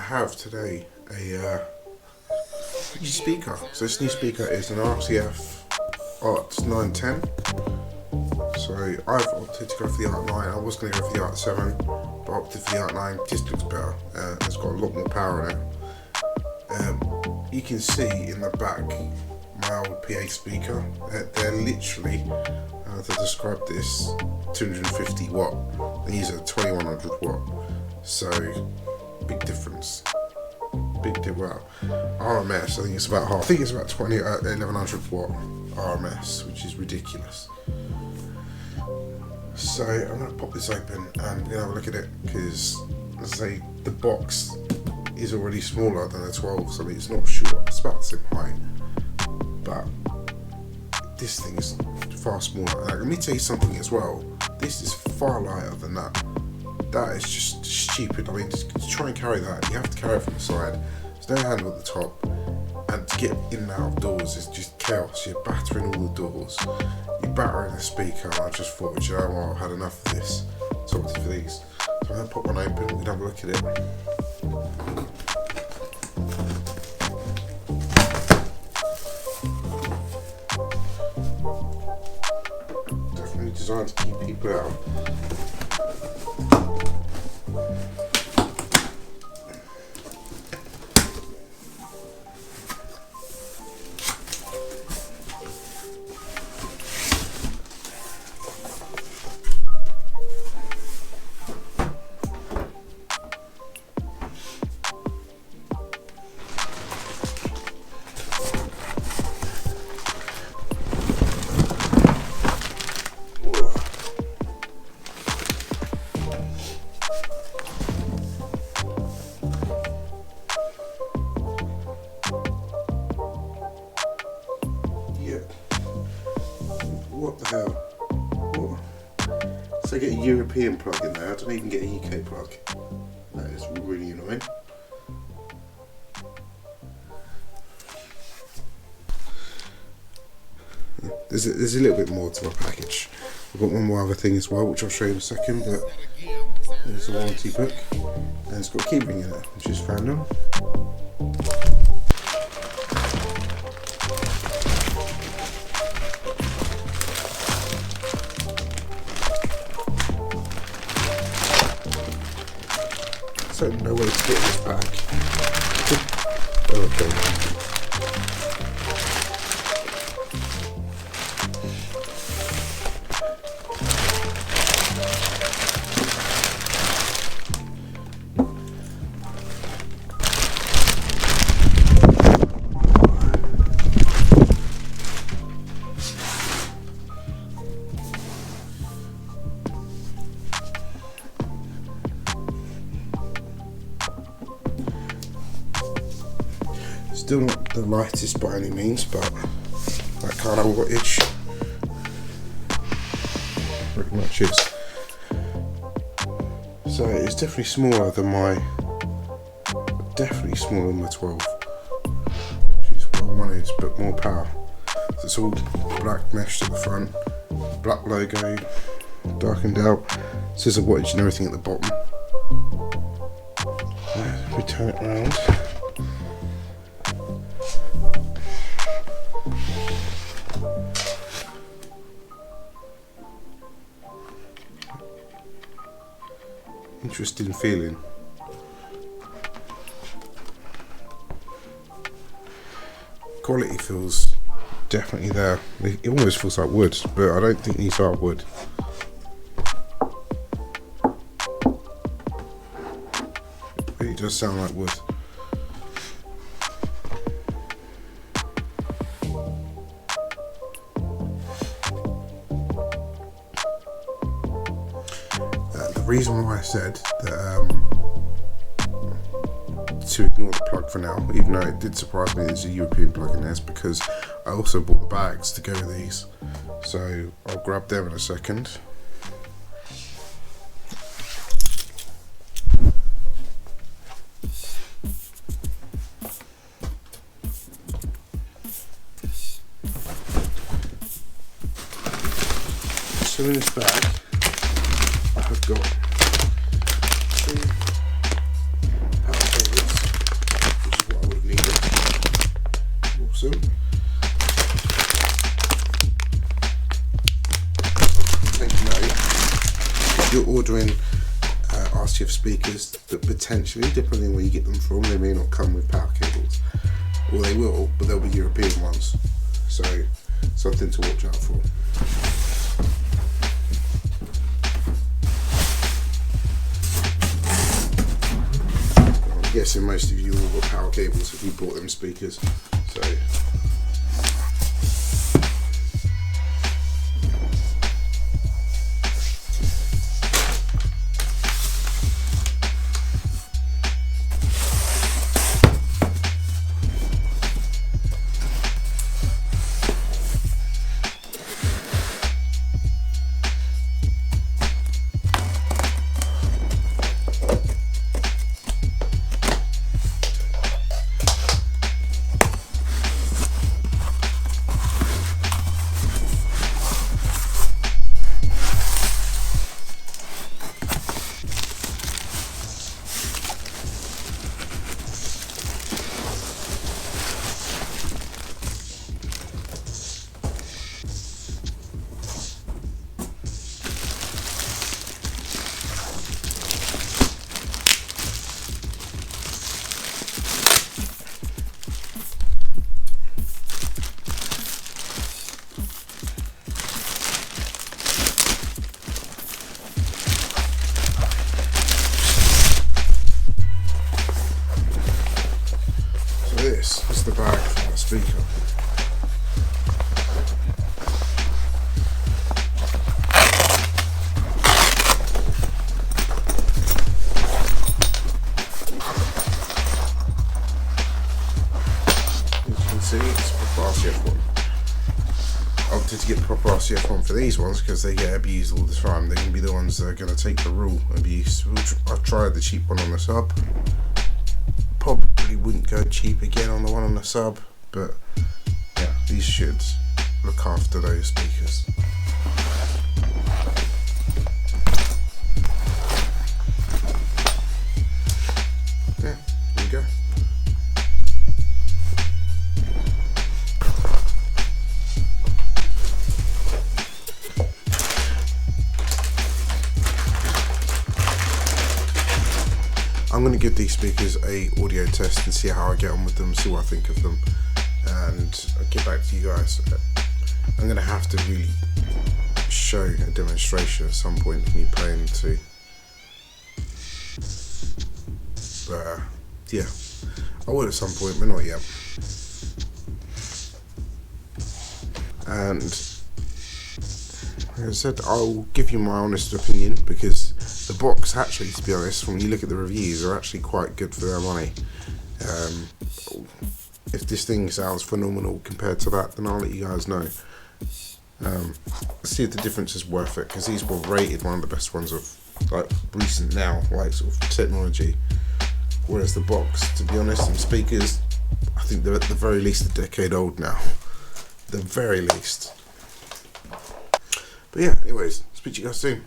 have today a new speaker. So this new speaker is an RCF ART 910. So I've opted to go for the ART 9. I was going to go for the ART 7, but I opted for the ART 9. Just looks better. It's got a lot more power in it. You can see in the back my old PA speaker. They're literally, to describe this, 250 watt. These are 2100 watt. So big difference. Well, RMS, I think it's about half. I think it's about 1100 watt RMS, which is ridiculous. So I'm going to pop this open and we're going to have a look at it, because as I say, the box is already smaller than the 12, so it's not short, it's about the same height, but this thing is far smaller. And let me tell you something as well, this is far lighter than that. That is just stupid. I mean, to try and carry that, you have to carry it from the side. There's no handle at the top, and to get in and out of doors is just chaos. You're battering all the doors, you're battering the speaker, and I just thought, you know what, I've had enough of this. So I opted for these. So I'm going to pop one open, we can have a look at it. Definitely designed to keep people out. What the hell? What? So I get a European plug in there, I don't even get a UK plug. That is really annoying. There's a little bit more to my package. I've got one more other thing as well, which I'll show you in a second, but there's a warranty book, and it's got a key ring in it, which is random. So no way to get this back. Okay. Still not the lightest by any means, but that kind of wattage pretty much is. So it's definitely smaller than my 12, which is what I wanted, but more power. So it's all black mesh at the front, black logo, darkened out, says the wattage and everything at the bottom. If we turn it around, interesting feeling. Quality feels definitely there. It almost feels like wood, but I don't think these are wood. It really does sound like wood. The reason why I said that to ignore the plug for now, even though it did surprise me there's a European plug in there, is because I also bought the bags to go with these. So I'll grab them in a second. So in this bag, I've got two power cables. awesome. Let you know, if you're ordering RCF speakers that potentially, depending where you get them from, they may not come with power cables, or they will, but they'll be European ones, so something to watch out for. I'm guessing most of you all got power cables if you bought them speakers, so this is the bag for the speaker. As you can see, it's a proper RCF one. I opted to get the proper RCF one for these ones because they get abused all the time. They're going to be the ones that are going to take the raw abuse. I've tried the cheap one on the sub. Probably wouldn't go cheap again on the one on the sub, but yeah, these should look after those speakers. Yeah, there you go. I'm going to give these speakers a audio test and see how I get on with them, see what I think of them, and I'll get back to you guys. I'm going to have to really show a demonstration at some point of me playing too. But yeah, I will at some point, but not yet. And like I said, I'll give you my honest opinion, because the box actually, to be honest, when you look at the reviews, are actually quite good for their money. If this thing sounds phenomenal compared to that, then I'll let you guys know. See if the difference is worth it, because these were rated one of the best ones of like recent now, like sort of technology. Whereas the box, to be honest, and speakers, I think they're at the very least a decade old now. The very least. But yeah, anyways, speak to you guys soon.